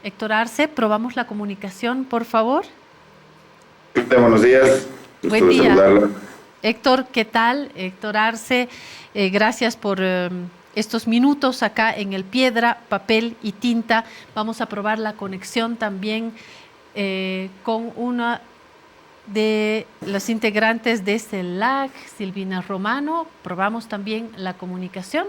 Héctor Arce, probamos la comunicación, por favor. Buenos días. Buen día. Saludarla. Héctor, ¿qué tal? Héctor Arce, gracias por estos minutos acá en el Piedra, Papel y Tinta. Vamos a probar la conexión también con una de los integrantes de CELAC, Silvina Romano. Probamos también la comunicación.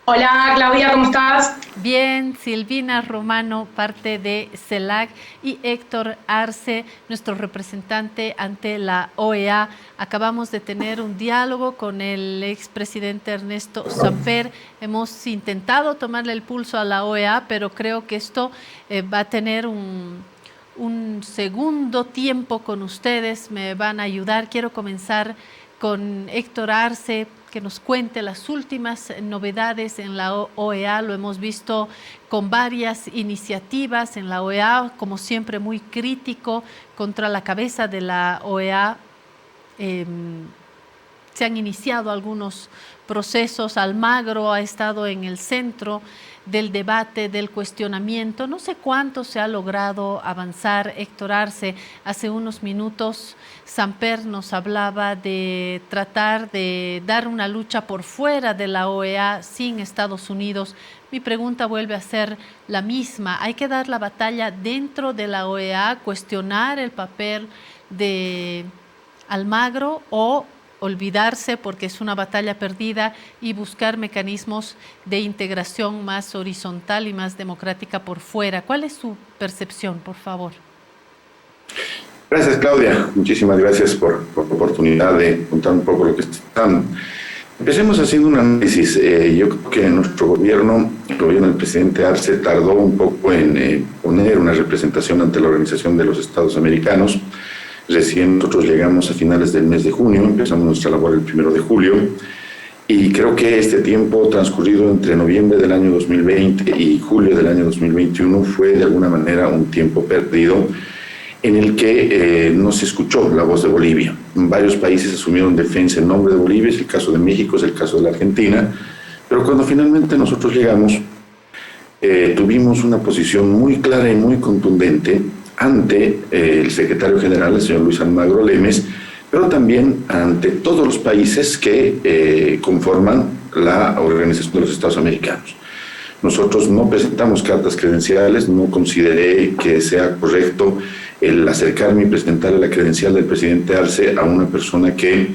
Hola Claudia, ¿cómo estás? Bien, Silvina Romano, parte de CELAC, y Héctor Arce, nuestro representante ante la OEA. Acabamos de tener un diálogo con el expresidente Ernesto Samper. Hemos intentado tomarle el pulso a la OEA, pero creo que esto va a tener un segundo tiempo con ustedes. Me van a ayudar. Quiero comenzar con Héctor Arce, que nos cuente las últimas novedades en la OEA. Lo hemos visto con varias iniciativas en la OEA, como siempre muy crítico contra la cabeza de la OEA. Se han iniciado algunos procesos. Almagro ha estado en el centro del debate, del cuestionamiento. No sé cuánto se ha logrado avanzar. Héctor Arce, hace unos minutos Samper nos hablaba de tratar de dar una lucha por fuera de la OEA sin Estados Unidos. Mi pregunta vuelve a ser la misma. ¿Hay que dar la batalla dentro de la OEA, cuestionar el papel de Almagro, o olvidarse porque es una batalla perdida y buscar mecanismos de integración más horizontal y más democrática por fuera? ¿Cuál es su percepción, por favor? Gracias, Claudia. Muchísimas gracias por la oportunidad de contar un poco lo que está pasando. Empecemos haciendo un análisis. Yo creo que nuestro gobierno, el gobierno del presidente Arce, tardó un poco en poner una representación ante la Organización de los Estados Americanos. Recién nosotros llegamos a finales del mes de junio, empezamos nuestra labor el 1 de julio, y creo que este tiempo transcurrido entre noviembre del año 2020 y julio del año 2021 fue de alguna manera un tiempo perdido en el que no se escuchó la voz de Bolivia. Varios países asumieron defensa en nombre de Bolivia, es el caso de México, es el caso de la Argentina, pero cuando finalmente nosotros llegamos, tuvimos una posición muy clara y muy contundente ante el secretario general, el señor Luis Almagro Lemes, pero también ante todos los países que conforman la Organización de los Estados Americanos. Nosotros no presentamos cartas credenciales, no consideré que sea correcto el acercarme y presentarle la credencial del presidente Arce a una persona que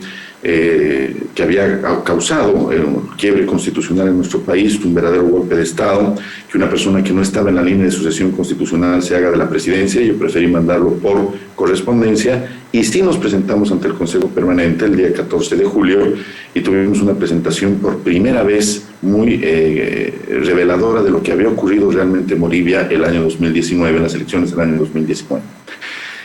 había causado un quiebre constitucional en nuestro país, un verdadero golpe de Estado, que una persona que no estaba en la línea de sucesión constitucional se haga de la presidencia. Yo preferí mandarlo por correspondencia, y sí nos presentamos ante el Consejo Permanente el día 14 de julio y tuvimos una presentación por primera vez muy reveladora de lo que había ocurrido realmente en Bolivia el año 2019, en las elecciones del año 2019.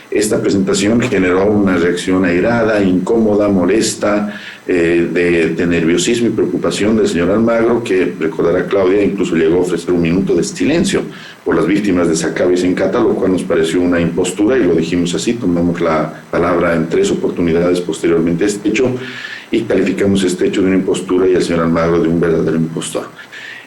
Esta presentación generó una reacción airada, incómoda, molesta, de nerviosismo y preocupación del señor Almagro, que recordará Claudia, incluso llegó a ofrecer un minuto de silencio por las víctimas de Sacaba y Sencata, lo cual nos pareció una impostura, y lo dijimos así. Tomamos la palabra en 3 oportunidades posteriormente a este hecho y calificamos este hecho de una impostura y al señor Almagro de un verdadero impostor.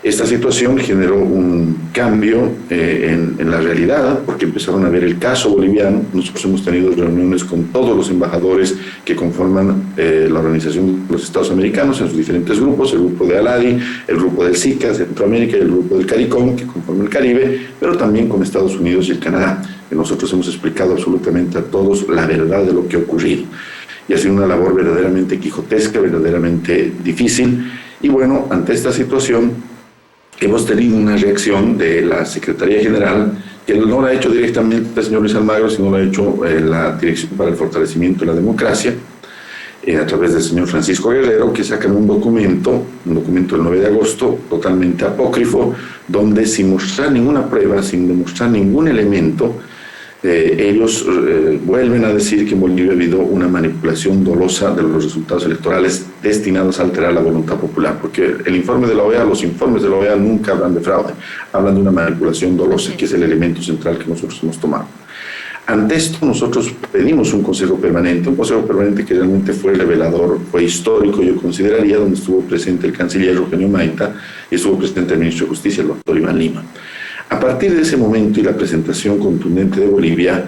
Esta situación generó un cambio en la realidad, porque empezaron a ver el caso boliviano. Nosotros hemos tenido reuniones con todos los embajadores que conforman la Organización de los Estados Americanos en sus diferentes grupos, el grupo de Aladi, el grupo del SICA, Centroamérica, y el grupo del CARICOM, que conforma el Caribe, pero también con Estados Unidos y el Canadá. Que nosotros hemos explicado absolutamente a todos la verdad de lo que ha ocurrido. Y ha sido una labor verdaderamente quijotesca, verdaderamente difícil. Y bueno, ante esta situación, hemos tenido una reacción de la Secretaría General, que no la ha hecho directamente el señor Luis Almagro, sino la ha hecho la Dirección para el Fortalecimiento de la Democracia, a través del señor Francisco Guerrero, que sacan un documento del 9 de agosto, totalmente apócrifo, donde sin mostrar ninguna prueba, sin demostrar ningún elemento, ellos vuelven a decir que en Bolivia ha habido una manipulación dolosa de los resultados electorales destinados a alterar la voluntad popular, porque el informe de la OEA, los informes de la OEA nunca hablan de fraude, hablan de una manipulación dolosa, que es el elemento central que nosotros hemos tomado. Ante esto, nosotros pedimos un consejo permanente que realmente fue revelador, fue histórico, yo consideraría, donde estuvo presente el canciller Eugenio Maita y estuvo presente el ministro de Justicia, el doctor Iván Lima. A partir de ese momento y la presentación contundente de Bolivia,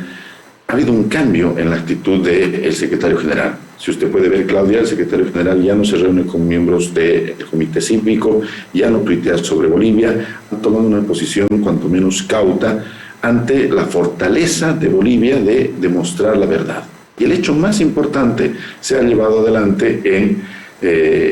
ha habido un cambio en la actitud del secretario general. Si usted puede ver, Claudia, el secretario general ya no se reúne con miembros del comité cívico, ya no tuitea sobre Bolivia, ha tomado una posición cuanto menos cauta ante la fortaleza de Bolivia de demostrar la verdad. Y el hecho más importante se ha llevado adelante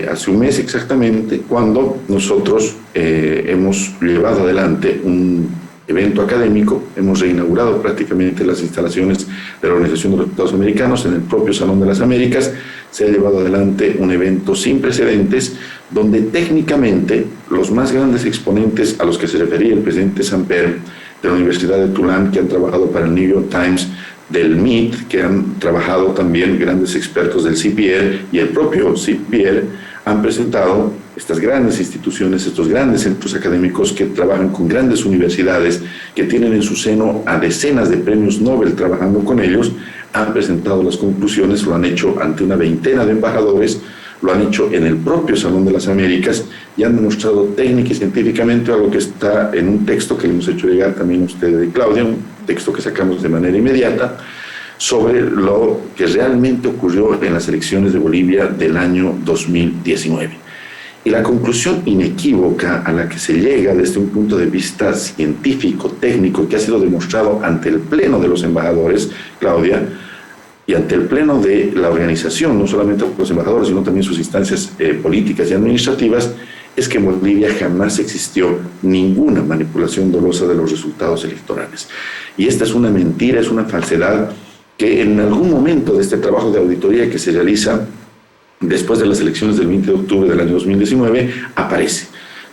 hace un mes exactamente, cuando nosotros hemos llevado adelante un evento académico, hemos reinaugurado prácticamente las instalaciones de la Organización de los Estados Americanos en el propio Salón de las Américas. Se ha llevado adelante un evento sin precedentes donde técnicamente los más grandes exponentes a los que se refería el presidente Samper de la Universidad de Tulane, que han trabajado para el New York Times, del MIT, que han trabajado también grandes expertos del CPR y el propio CPR, han presentado estas grandes instituciones, estos grandes centros académicos que trabajan con grandes universidades, que tienen en su seno a decenas de premios Nobel trabajando con ellos, han presentado las conclusiones, lo han hecho ante una veintena de embajadores, lo han hecho en el propio Salón de las Américas y han demostrado técnica y científicamente algo que está en un texto que le hemos hecho llegar también a usted, Claudia, un texto que sacamos de manera inmediata, sobre lo que realmente ocurrió en las elecciones de Bolivia del año 2019. Y la conclusión inequívoca a la que se llega desde un punto de vista científico, técnico, que ha sido demostrado ante el pleno de los embajadores, Claudia, y ante el pleno de la organización, no solamente los embajadores, sino también sus instancias políticas y administrativas, es que en Bolivia jamás existió ninguna manipulación dolosa de los resultados electorales. Y esta es una mentira, es una falsedad que en algún momento de este trabajo de auditoría que se realiza después de las elecciones del 20 de octubre del año 2019, aparece.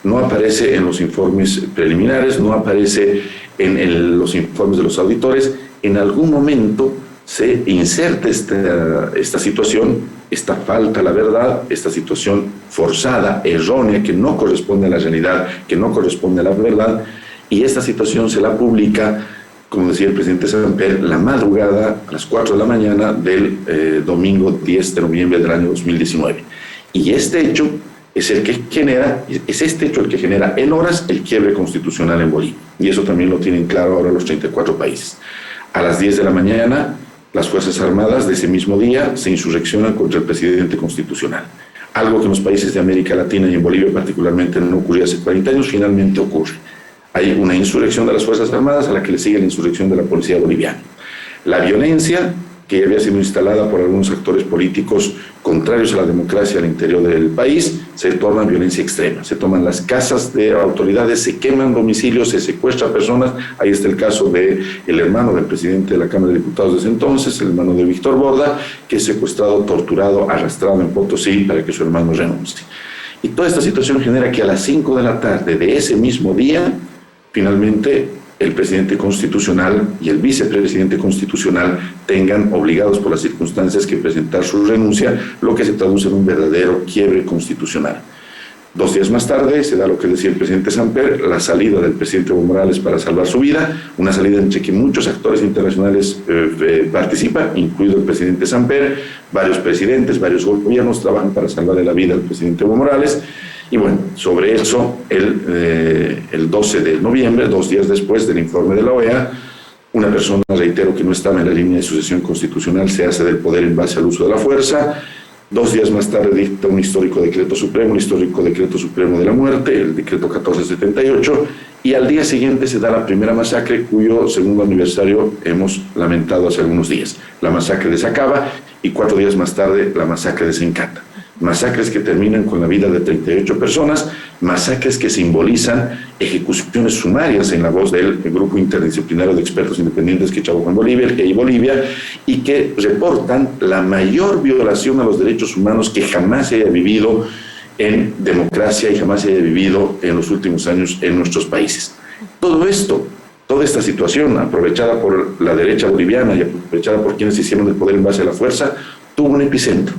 No aparece en los informes preliminares, no aparece en los informes de los auditores. En algún momento se inserta esta situación, esta falta a la verdad, esta situación forzada, errónea, que no corresponde a la realidad, que no corresponde a la verdad, y esta situación se la publica, como decía el presidente Samper, la madrugada a las 4 de la mañana del domingo 10 de noviembre del año 2019. Y este hecho es el que genera, en horas el quiebre constitucional en Bolivia. Y eso también lo tienen claro ahora los 34 países. A las 10 de la mañana, las Fuerzas Armadas de ese mismo día se insurreccionan contra el presidente constitucional. Algo que en los países de América Latina y en Bolivia particularmente no ocurría hace 40 años, finalmente ocurre. Hay una insurrección de las Fuerzas Armadas a la que le sigue la insurrección de la policía boliviana. La violencia que había sido instalada por algunos actores políticos contrarios a la democracia al interior del país se torna violencia extrema. Se toman las casas de autoridades, se queman domicilios, se secuestran personas. Ahí está el caso del hermano del presidente de la Cámara de Diputados de ese entonces, el hermano de Víctor Borda, que es secuestrado, torturado, arrastrado en Potosí para que su hermano renuncie. Y toda esta situación genera que a las 5 de la tarde de ese mismo día, finalmente, el presidente constitucional y el vicepresidente constitucional tengan, obligados por las circunstancias, que presentar su renuncia, lo que se traduce en un verdadero quiebre constitucional. 2 días más tarde se da lo que decía el presidente Samper, la salida del presidente Evo Morales para salvar su vida, una salida en la que muchos actores internacionales participan, incluido el presidente Samper, varios presidentes, varios gobiernos trabajan para salvarle la vida al presidente Evo Morales. Y bueno, sobre eso, el 12 de noviembre, 2 días después del informe de la OEA, una persona, reitero, que no estaba en la línea de sucesión constitucional, se hace del poder en base al uso de la fuerza. 2 días más tarde dicta un histórico decreto supremo de la muerte, el decreto 1478, y al día siguiente se da la primera masacre, cuyo segundo aniversario hemos lamentado hace algunos días. La masacre de Sacaba, y 4 días más tarde la masacre de Sencata. Masacres que terminan con la vida de 38 personas, masacres que simbolizan ejecuciones sumarias en la voz del grupo interdisciplinario de expertos independientes que trabajó en Bolivia, el GEI Bolivia, y que reportan la mayor violación a los derechos humanos que jamás se haya vivido en democracia y jamás se haya vivido en los últimos años en nuestros países. Todo esto, toda esta situación, aprovechada por la derecha boliviana y aprovechada por quienes hicieron el poder en base a la fuerza, tuvo un epicentro.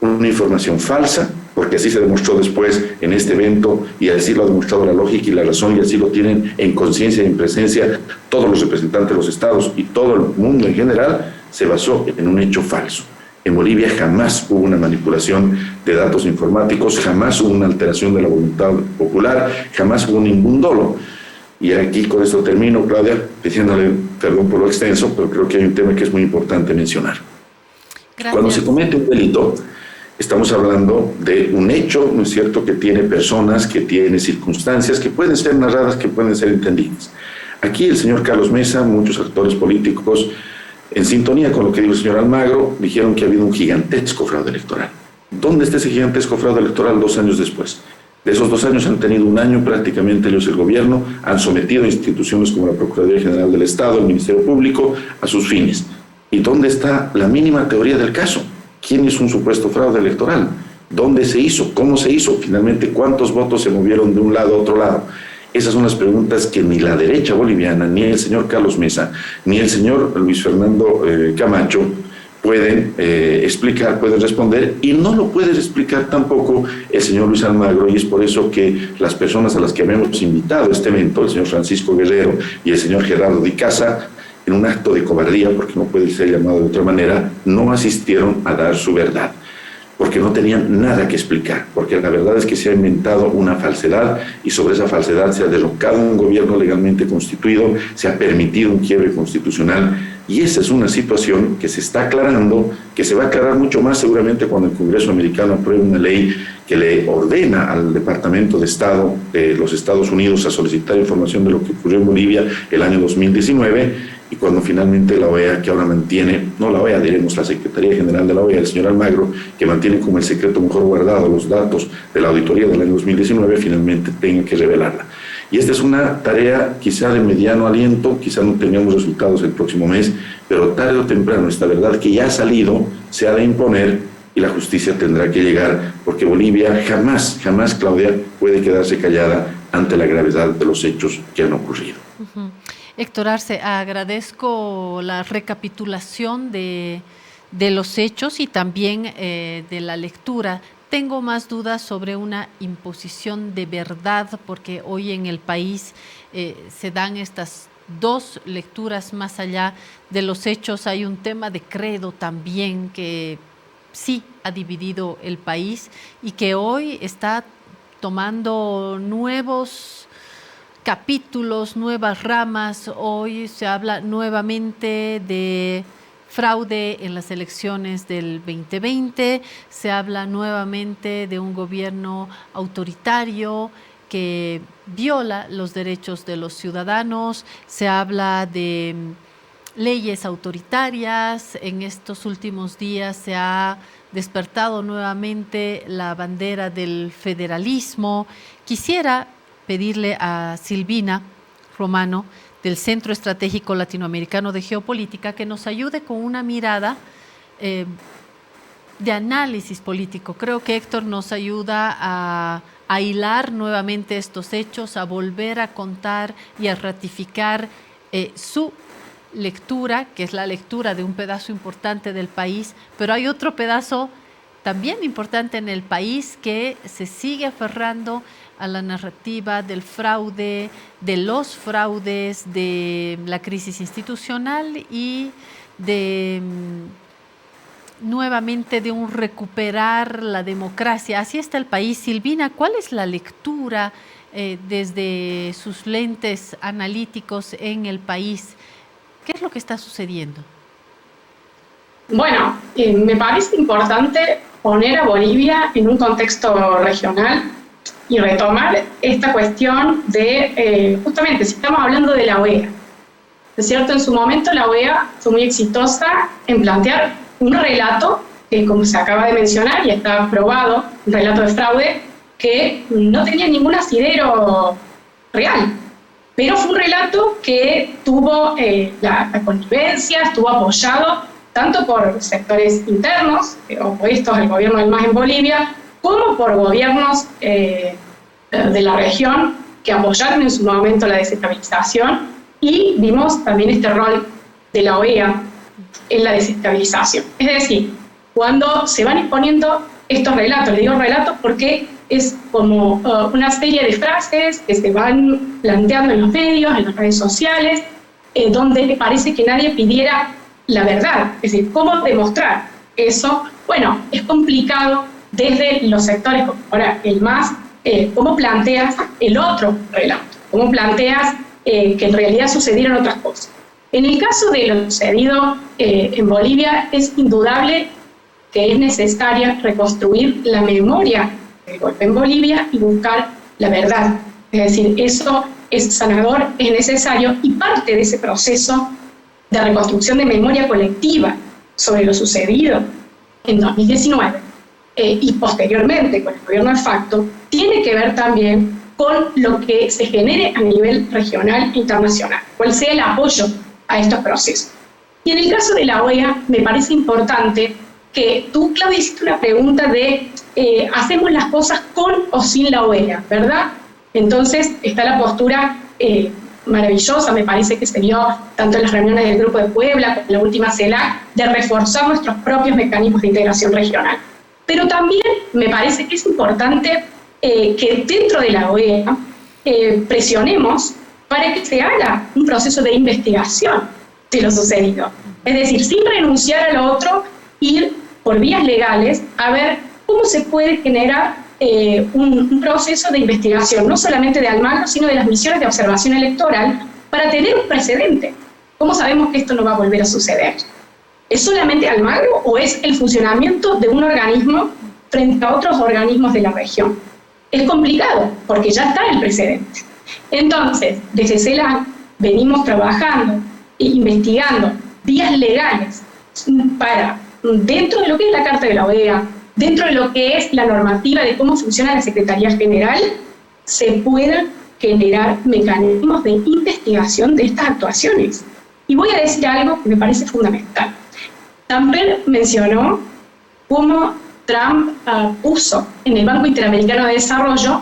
Una información falsa, porque así se demostró después en este evento, y así lo ha demostrado la lógica y la razón, y así lo tienen en conciencia y en presencia todos los representantes de los estados y todo el mundo en general. Se basó en un hecho falso. En Bolivia jamás hubo una manipulación de datos informáticos, jamás hubo una alteración de la voluntad popular, jamás hubo ningún dolo. Y aquí con esto termino, Claudia, pidiéndole perdón por lo extenso, pero creo que hay un tema que es muy importante mencionar. Gracias. Cuando se comete un delito, estamos hablando de un hecho, ¿no es cierto?, que tiene personas, que tiene circunstancias, que pueden ser narradas, que pueden ser entendidas. Aquí el señor Carlos Mesa, muchos actores políticos, en sintonía con lo que dijo el señor Almagro, dijeron que ha habido un gigantesco fraude electoral. ¿Dónde está ese gigantesco fraude electoral 2 años después? De esos 2 años han tenido 1 año prácticamente ellos el gobierno, han sometido a instituciones como la Procuraduría General del Estado, el Ministerio Público, a sus fines. ¿Y dónde está la mínima teoría del caso? ¿Quién hizo un supuesto fraude electoral? ¿Dónde se hizo? ¿Cómo se hizo? Finalmente, ¿cuántos votos se movieron de un lado a otro lado? Esas son las preguntas que ni la derecha boliviana, ni el señor Carlos Mesa, ni el señor Luis Fernando Camacho pueden explicar, pueden responder, y no lo puede explicar tampoco el señor Luis Almagro, y es por eso que las personas a las que hemos invitado a este evento, el señor Francisco Guerrero y el señor Gerardo Di Casa, en un acto de cobardía, porque no puede ser llamado de otra manera, no asistieron a dar su verdad, porque no tenían nada que explicar, porque la verdad es que se ha inventado una falsedad y sobre esa falsedad se ha derrocado un gobierno legalmente constituido, se ha permitido un quiebre constitucional, y esa es una situación que se está aclarando, que se va a aclarar mucho más seguramente cuando el Congreso americano apruebe una ley que le ordena al Departamento de Estado de los Estados Unidos a solicitar información de lo que ocurrió en Bolivia el año 2019, y cuando finalmente la OEA, que ahora mantiene, no la OEA, diremos la Secretaría General de la OEA, el señor Almagro, que mantiene como el secreto mejor guardado los datos de la auditoría del año 2019, finalmente tenga que revelarla. Y esta es una tarea quizá de mediano aliento, quizá no tengamos resultados el próximo mes, pero tarde o temprano esta verdad que ya ha salido se ha de imponer y la justicia tendrá que llegar, porque Bolivia jamás, Claudia, puede quedarse callada ante la gravedad de los hechos que han ocurrido. Uh-huh. Héctor Arce, agradezco la recapitulación de los hechos y también de la lectura. Tengo más dudas sobre una imposición de verdad, porque hoy en el país se dan estas 2 lecturas más allá de los hechos. Hay un tema de credo también que sí ha dividido el país y que hoy está tomando nuevos capítulos, nuevas ramas. Hoy se habla nuevamente de fraude en las elecciones del 2020, se habla nuevamente de un gobierno autoritario que viola los derechos de los ciudadanos, se habla de leyes autoritarias. En estos últimos días se ha despertado nuevamente la bandera del federalismo. Quisiera pedirle a Silvina Romano, del Centro Estratégico Latinoamericano de Geopolítica, que nos ayude con una mirada de análisis político. Creo que Héctor nos ayuda a hilar nuevamente estos hechos, a volver a contar y a ratificar su lectura, que es la lectura de un pedazo importante del país, pero hay otro pedazo también importante en el país que se sigue aferrando a la narrativa del fraude, de los fraudes, de la crisis institucional y de nuevamente de un recuperar la democracia. Así está el país. Silvina, ¿cuál es la lectura desde sus lentes analíticos en el país? ¿Qué es lo que está sucediendo? Bueno, me parece importante poner a Bolivia en un contexto regional y retomar esta cuestión de, justamente, si estamos hablando de la OEA, ¿es cierto? En su momento la OEA fue muy exitosa en plantear un relato que, como se acaba de mencionar y está probado, un relato de fraude que no tenía ningún asidero real, pero fue un relato que tuvo la connivencia, estuvo apoyado tanto por sectores internos, opuestos al gobierno del MAS en Bolivia, como por gobiernos de la región que apoyaron en su momento la desestabilización, y vimos también este rol de la OEA en la desestabilización. Es decir, cuando se van exponiendo estos relatos, le digo relatos porque es como una serie de frases que se van planteando en los medios, en las redes sociales, donde parece que nadie pidiera la verdad. Es decir, ¿cómo demostrar eso? Bueno, es complicado desde los sectores, como ahora el MAS, cómo planteas el otro relato, cómo planteas que en realidad sucedieron otras cosas. En el caso de lo sucedido en Bolivia, es indudable que es necesaria reconstruir la memoria del golpe en Bolivia y buscar la verdad. Es decir, eso es sanador, es necesario, y parte de ese proceso de reconstrucción de memoria colectiva sobre lo sucedido en 2019 y posteriormente con el gobierno de facto, tiene que ver también con lo que se genere a nivel regional e internacional, cuál sea el apoyo a estos procesos. Y en el caso de la OEA, me parece importante que tú, Claudia, hiciste una pregunta de ¿hacemos las cosas con o sin la OEA? ¿Verdad? Entonces está la postura maravillosa, me parece que se dio tanto en las reuniones del Grupo de Puebla como en la última CELAC, de reforzar nuestros propios mecanismos de integración regional. Pero también me parece que es importante que dentro de la OEA presionemos para que se haga un proceso de investigación de lo sucedido. Es decir, sin renunciar a lo otro, ir por vías legales a ver cómo se puede generar un proceso de investigación, no solamente de Almagro, sino de las misiones de observación electoral, para tener un precedente. ¿Cómo sabemos que esto no va a volver a suceder? ¿Es solamente Almagro o es el funcionamiento de un organismo frente a otros organismos de la región? Es complicado, porque ya está el precedente. Entonces, desde CELAC venimos trabajando e investigando vías legales para, dentro de lo que es la Carta de la OEA, dentro de lo que es la normativa de cómo funciona la Secretaría General, se puedan generar mecanismos de investigación de estas actuaciones. Y voy a decir algo que me parece fundamental. También mencionó cómo Trump puso en el Banco Interamericano de Desarrollo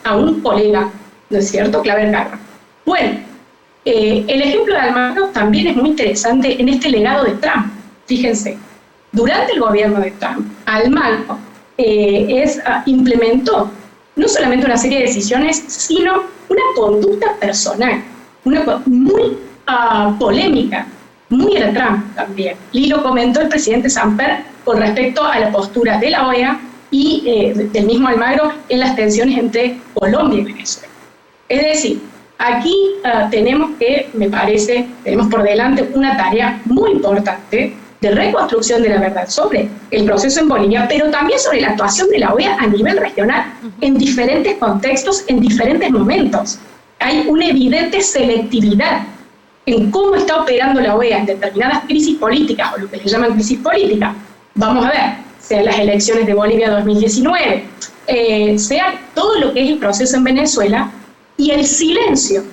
a un colega, ¿no es cierto?, Claver Garra. Bueno, el ejemplo de Almagro también es muy interesante en este legado de Trump. Fíjense, durante el gobierno de Trump, Almagro implementó no solamente una serie de decisiones, sino una conducta personal, muy polémica, muy a la Trump también. Y lo comentó el presidente Samper con respecto a la postura de la OEA y del mismo Almagro en las tensiones entre Colombia y Venezuela. Es decir, aquí tenemos por delante una tarea muy importante de reconstrucción de la verdad sobre el proceso en Bolivia, pero también sobre la actuación de la OEA a nivel regional, en diferentes contextos, en diferentes momentos. Hay una evidente selectividad en cómo está operando la OEA en determinadas crisis políticas, o lo que le llaman crisis políticas. Vamos a ver, sean las elecciones de Bolivia 2019, sea todo lo que es el proceso en Venezuela, y el silencio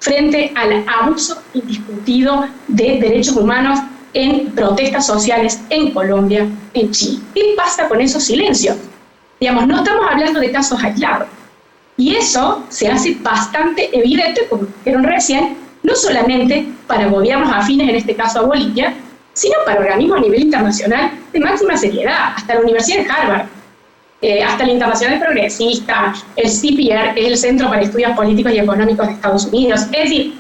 frente al abuso indiscutido de derechos humanos en protestas sociales en Colombia, en Chile. ¿Qué pasa con esos silencios? Digamos, no estamos hablando de casos aislados. Y eso se hace bastante evidente, como dijeron recién, no solamente para gobiernos afines, en este caso a Bolivia, sino para organismos a nivel internacional de máxima seriedad, hasta la Universidad de Harvard, hasta la Internacional Progresista, el CPR, que es el Centro para Estudios Políticos y Económicos de Estados Unidos. Es decir,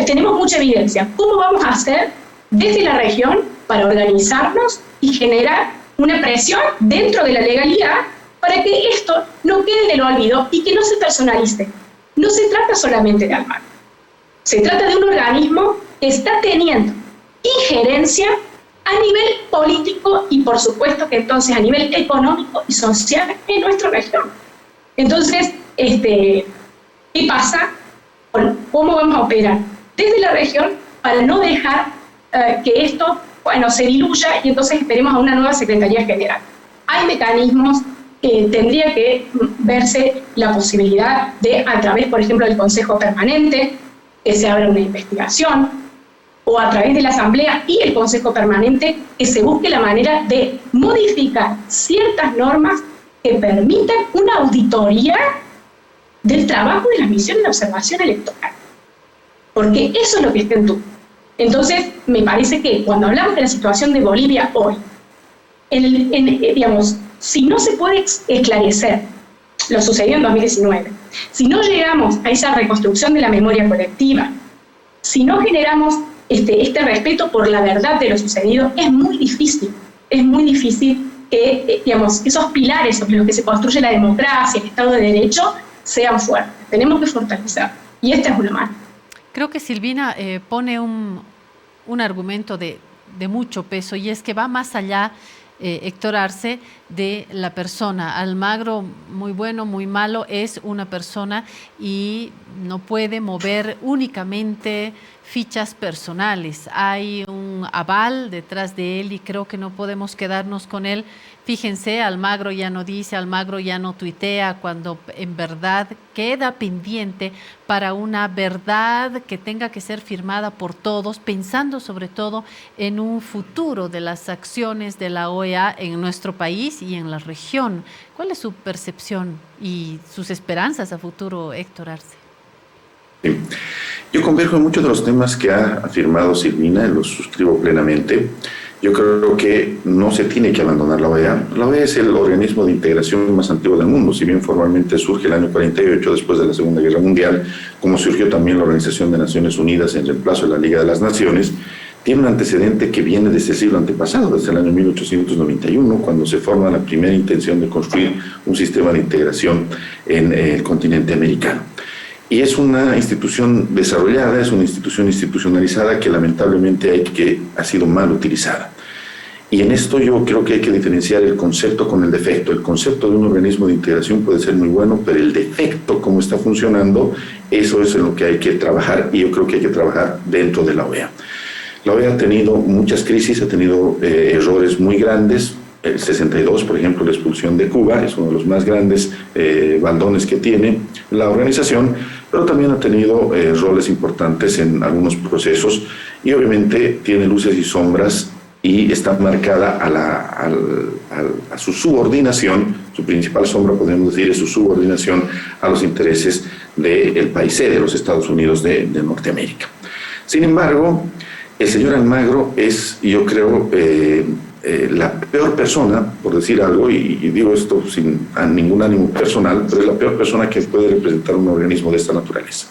tenemos mucha evidencia. ¿Cómo vamos a hacer desde la región para organizarnos y generar una presión dentro de la legalidad para que esto no quede en el olvido y que no se personalice? No se trata solamente de Almagro. Se trata de un organismo que está teniendo injerencia a nivel político y, por supuesto, que entonces a nivel económico y social en nuestra región. Entonces, ¿qué pasa? ¿Cómo vamos a operar desde la región para no dejar que esto, se diluya y entonces esperemos a una nueva Secretaría General? Hay mecanismos que tendría que verse la posibilidad de, a través, por ejemplo, del Consejo Permanente, que se abra una investigación, o a través de la Asamblea y el Consejo Permanente, que se busque la manera de modificar ciertas normas que permitan una auditoría del trabajo de las misiones de observación electoral. Porque eso es lo que está en duda. Entonces, me parece que cuando hablamos de la situación de Bolivia hoy, si no se puede esclarecer lo sucedido en 2019, si no llegamos a esa reconstrucción de la memoria colectiva, si no generamos este respeto por la verdad de lo sucedido, es muy difícil que, esos pilares sobre los que se construye la democracia, el Estado de Derecho, sean fuertes. Tenemos que fortalecer. Y esta es una mano. Creo que Silvina pone un argumento de mucho peso, y es que va más allá, Héctor Arce, de la persona. Almagro, muy bueno, muy malo, es una persona y no puede mover únicamente fichas personales. Hay un aval detrás de él y creo que no podemos quedarnos con él. Fíjense, Almagro ya no dice, Almagro ya no tuitea, cuando en verdad queda pendiente para una verdad que tenga que ser firmada por todos, pensando sobre todo en un futuro de las acciones de la OEA en nuestro país y en la región. ¿Cuál es su percepción y sus esperanzas a futuro, Héctor Arce? Sí. Yo converjo en muchos de los temas que ha afirmado Silvina, los suscribo plenamente. Yo creo que no se tiene que abandonar la OEA. La OEA es el organismo de integración más antiguo del mundo, si bien formalmente surge el año 48, después de la Segunda Guerra Mundial, como surgió también la Organización de Naciones Unidas en reemplazo de la Liga de las Naciones. Tiene un antecedente que viene desde el siglo antepasado, desde el año 1891, cuando se forma la primera intención de construir un sistema de integración en el continente americano. Y es una institución desarrollada, es una institución institucionalizada que lamentablemente ha sido mal utilizada. Y en esto yo creo que hay que diferenciar el concepto con el defecto. El concepto de un organismo de integración puede ser muy bueno, pero el defecto, cómo está funcionando, eso es en lo que hay que trabajar, y yo creo que hay que trabajar dentro de la OEA. La OEA ha tenido muchas crisis, ha tenido errores muy grandes. El 62, por ejemplo, la expulsión de Cuba, es uno de los más grandes baldones que tiene la organización, pero también ha tenido roles importantes en algunos procesos, y obviamente tiene luces y sombras, y está marcada a su subordinación. Su principal sombra, podemos decir, es su subordinación a los intereses del país sede, de los Estados Unidos de Norteamérica. Sin embargo, el señor Almagro es, yo creo, la peor persona, por decir algo, y digo esto sin ningún ánimo personal, pero es la peor persona que puede representar un organismo de esta naturaleza.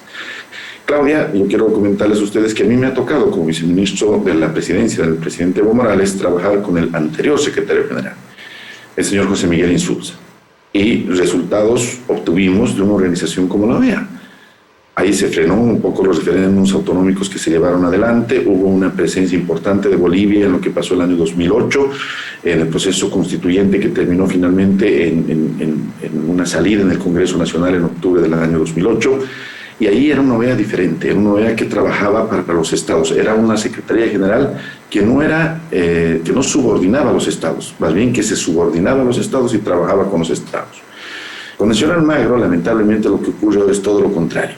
Claudia, yo quiero comentarles a ustedes que a mí me ha tocado, como viceministro de la presidencia del presidente Evo Morales, trabajar con el anterior secretario general, el señor José Miguel Insulza, y resultados obtuvimos de una organización como la OEA. Ahí se frenó un poco los referéndums autonómicos que se llevaron adelante, hubo una presencia importante de Bolivia en lo que pasó el año 2008, en el proceso constituyente que terminó finalmente en una salida en el Congreso Nacional en octubre del año 2008, y ahí era una OEA diferente, era una OEA que trabajaba para los estados, era una Secretaría General que no subordinaba a los estados, más bien que se subordinaba a los estados y trabajaba con los estados. Con el señor Almagro, lamentablemente, lo que ocurre es todo lo contrario.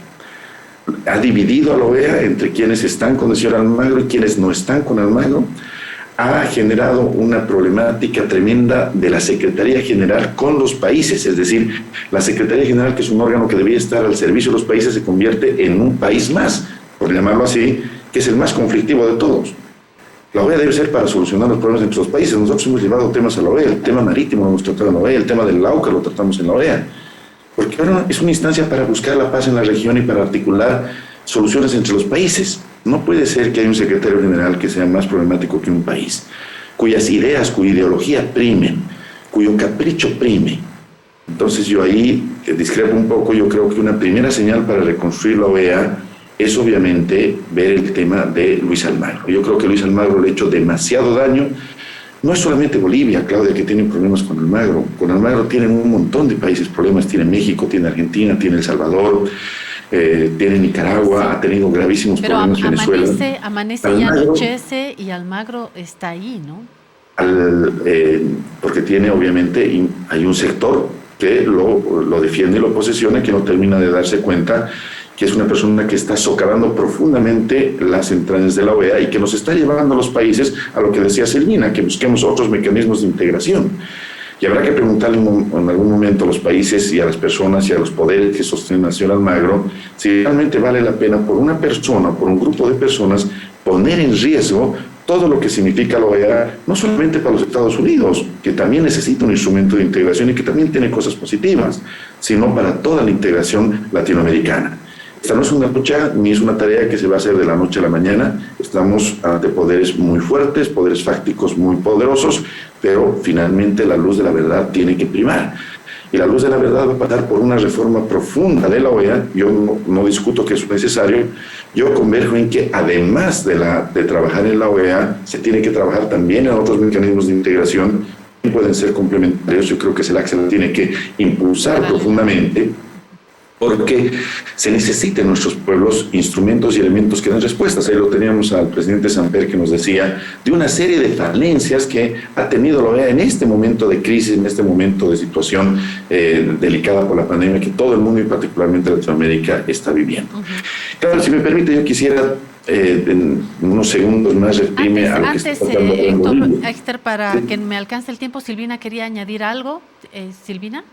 Ha dividido a la OEA entre quienes están con el señor Almagro y quienes no están con Almagro. Ha generado una problemática tremenda de la Secretaría General con los países, es decir, la Secretaría General, que es un órgano que debía estar al servicio de los países, se convierte en un país más, por llamarlo así, que es el más conflictivo de todos. La OEA debe ser para solucionar los problemas entre los países. Nosotros hemos llevado temas a la OEA, el tema marítimo lo hemos tratado en la OEA, el tema del Lauca lo tratamos en la OEA. Porque ahora es una instancia para buscar la paz en la región y para articular soluciones entre los países. No puede ser que haya un secretario general que sea más problemático que un país, cuyas ideas, cuya ideología primen, cuyo capricho prime. Entonces yo ahí discrepo un poco. Yo creo que una primera señal para reconstruir la OEA es obviamente ver el tema de Luis Almagro. Yo creo que Luis Almagro le ha hecho demasiado daño. No es solamente Bolivia, Claudia, que tiene problemas con Almagro. Con Almagro tienen un montón de países problemas. Tiene México, tiene Argentina, tiene El Salvador, tiene Nicaragua, sí. Ha tenido gravísimos problemas Venezuela. Amanece y anochece, y Almagro está ahí, ¿no? Porque tiene, obviamente, hay un sector que lo defiende y lo posesiona, que no termina de darse cuenta que es una persona que está socavando profundamente las entrañas de la OEA y que nos está llevando a los países a lo que decía Silvina, que busquemos otros mecanismos de integración. Y habrá que preguntarle en algún momento a los países y a las personas y a los poderes que sostienen al señor Almagro si realmente vale la pena por una persona o por un grupo de personas poner en riesgo todo lo que significa la OEA, no solamente para los Estados Unidos, que también necesita un instrumento de integración y que también tiene cosas positivas, sino para toda la integración latinoamericana. Esta no es una lucha ni es una tarea que se va a hacer de la noche a la mañana. Estamos ante poderes muy fuertes, poderes fácticos muy poderosos, pero finalmente la luz de la verdad tiene que primar. Y la luz de la verdad va a pasar por una reforma profunda de la OEA. Yo no discuto que es necesario. Yo converjo en que además de trabajar en la OEA, se tiene que trabajar también en otros mecanismos de integración que pueden ser complementarios. Yo creo que CELAC se tiene que impulsar profundamente, porque se necesitan en nuestros pueblos instrumentos y elementos que den respuestas. Ahí lo teníamos al presidente Samper, que nos decía de una serie de falencias que ha tenido la OEA en este momento de crisis, en este momento de situación delicada por la pandemia que todo el mundo y particularmente Latinoamérica está viviendo. Claro, si me permite, yo quisiera en unos segundos más reprime a lo que está pasando en Bolivia. Héctor, para que me alcance el tiempo, Silvina quería añadir algo. Silvina.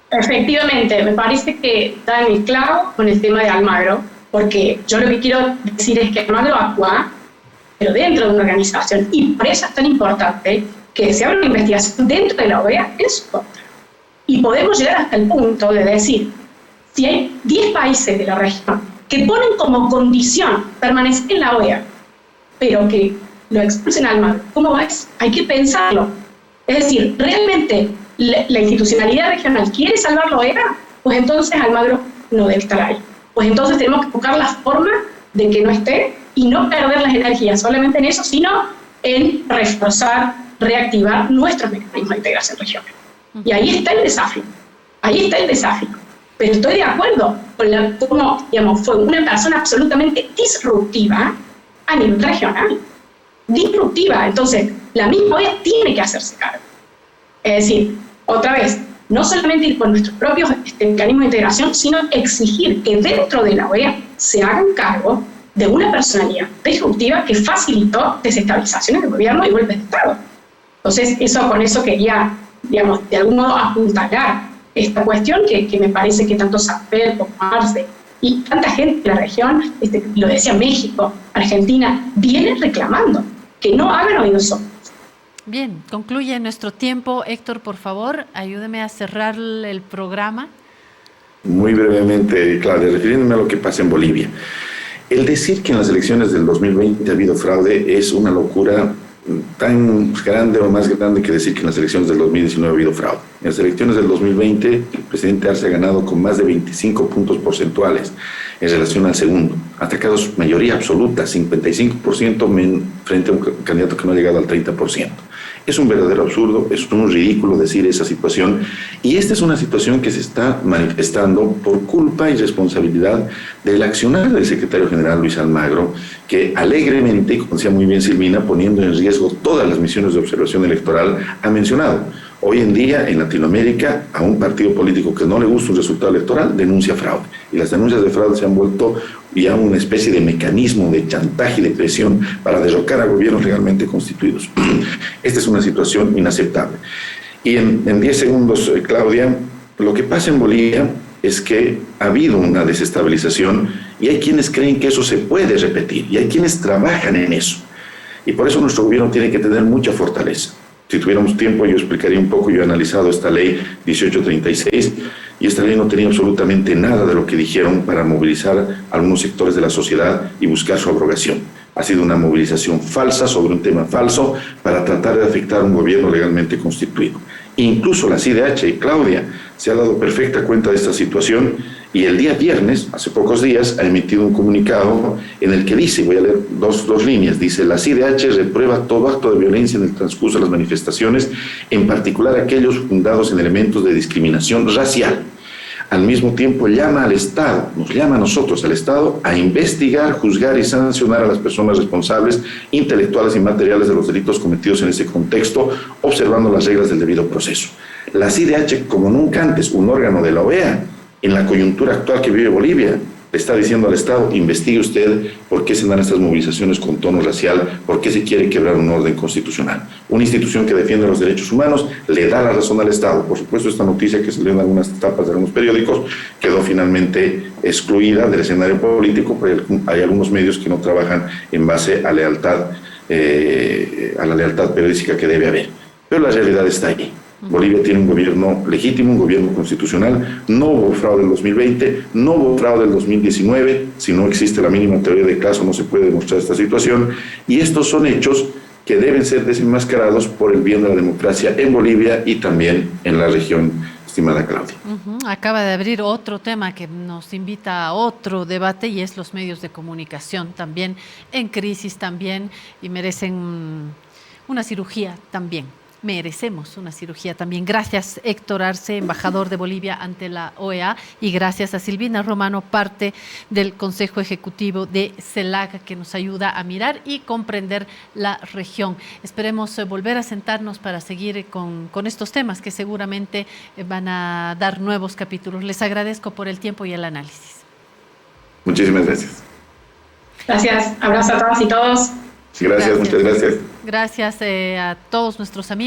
Efectivamente, me parece que está en el clavo con el tema de Almagro, porque yo lo que quiero decir es que Almagro actúa, pero dentro de una organización, y por eso es tan importante que se abra una investigación dentro de la OEA en su contra. Y podemos llegar hasta el punto de decir, si hay 10 países de la región que ponen como condición permanecer en la OEA, pero que lo expulsen a Almagro, ¿cómo es? Hay que pensarlo. Es decir, realmente la institucionalidad regional quiere salvar la OEA, pues entonces Almagro no debe estar ahí. Pues entonces tenemos que buscar la forma de que no esté y no perder las energías solamente en eso, sino en reforzar, reactivar nuestros mecanismos de integración regional. Y ahí está el desafío. Ahí está el desafío. Pero estoy de acuerdo con cómo, digamos, fue una persona absolutamente disruptiva a nivel regional. Disruptiva. Entonces, la misma OEA tiene que hacerse cargo. Es decir, otra vez, no solamente ir con nuestros propios mecanismos de integración, sino exigir que dentro de la OEA se hagan cargo de una personalidad disruptiva que facilitó desestabilizaciones del gobierno y golpes de Estado. Entonces, con eso quería, digamos, de algún modo apuntalar esta cuestión que me parece que tanto Samper como Arce y tanta gente de la región, lo decía México, Argentina, vienen reclamando que no hagan oídos sordos. Bien, concluye nuestro tiempo. Héctor, por favor, ayúdeme a cerrar el programa. Muy brevemente, Claudia, refiriéndome a lo que pasa en Bolivia. El decir que en las elecciones del 2020 ha habido fraude es una locura tan grande o más grande que decir que en las elecciones del 2019 ha habido fraude. En las elecciones del 2020, el presidente Arce ha ganado con más de 25 puntos porcentuales en relación al segundo. Ha sacado su mayoría absoluta, 55% frente a un candidato que no ha llegado al 30%. Es un verdadero absurdo, es un ridículo decir esa situación, y esta es una situación que se está manifestando por culpa y responsabilidad del accionar del secretario general Luis Almagro, que alegremente, y como decía muy bien Silvina, poniendo en riesgo todas las misiones de observación electoral, ha mencionado: hoy en día en Latinoamérica a un partido político que no le gusta un resultado electoral denuncia fraude, y las denuncias de fraude se han vuelto ya una especie de mecanismo de chantaje y de presión para derrocar a gobiernos legalmente constituidos. Esta es una situación inaceptable. Y en 10 segundos, Claudia, lo que pasa en Bolivia es que ha habido una desestabilización y hay quienes creen que eso se puede repetir y hay quienes trabajan en eso. Y por eso nuestro gobierno tiene que tener mucha fortaleza. Si tuviéramos tiempo, yo explicaría un poco. Yo he analizado esta ley 1836 y esta ley no tenía absolutamente nada de lo que dijeron para movilizar a algunos sectores de la sociedad y buscar su abrogación. Ha sido una movilización falsa sobre un tema falso para tratar de afectar a un gobierno legalmente constituido. Incluso la CIDH y Claudia se ha dado perfecta cuenta de esta situación y el día viernes, hace pocos días, ha emitido un comunicado en el que dice, voy a leer dos líneas, dice: la CIDH reprueba todo acto de violencia en el transcurso de las manifestaciones, en particular aquellos fundados en elementos de discriminación racial. Al mismo tiempo llama al Estado, nos llama a nosotros, al Estado, a investigar, juzgar y sancionar a las personas responsables intelectuales y materiales de los delitos cometidos en ese contexto, observando las reglas del debido proceso. La CIDH, como nunca antes, un órgano de la OEA, en la coyuntura actual que vive Bolivia, le está diciendo al Estado: investigue usted por qué se dan estas movilizaciones con tono racial, por qué se quiere quebrar un orden constitucional. Una institución que defiende los derechos humanos le da la razón al Estado. Por supuesto, esta noticia que salió en algunas tapas de algunos periódicos quedó finalmente excluida del escenario político, pero hay algunos medios que no trabajan en base a lealtad, a la lealtad periodística que debe haber. Pero la realidad está ahí. Bolivia tiene un gobierno legítimo, un gobierno constitucional. No hubo fraude en el 2020, no hubo fraude en el 2019. Si no existe la mínima teoría de caso, no se puede demostrar esta situación. Y estos son hechos que deben ser desenmascarados por el bien de la democracia en Bolivia y también en la región estimada Claudia. Acaba de abrir otro tema que nos invita a otro debate y es los medios de comunicación también en crisis también y merecen una cirugía también. Merecemos una cirugía también. Gracias, Héctor Arce, embajador de Bolivia ante la OEA, y gracias a Silvina Romano, parte del Consejo Ejecutivo de CELAC, que nos ayuda a mirar y comprender la región. Esperemos volver a sentarnos para seguir con estos temas que seguramente van a dar nuevos capítulos. Les agradezco por el tiempo y el análisis. Muchísimas gracias. Gracias. Abrazo a todas y todos. Gracias, muchas gracias. Gracias a todos nuestros amigos.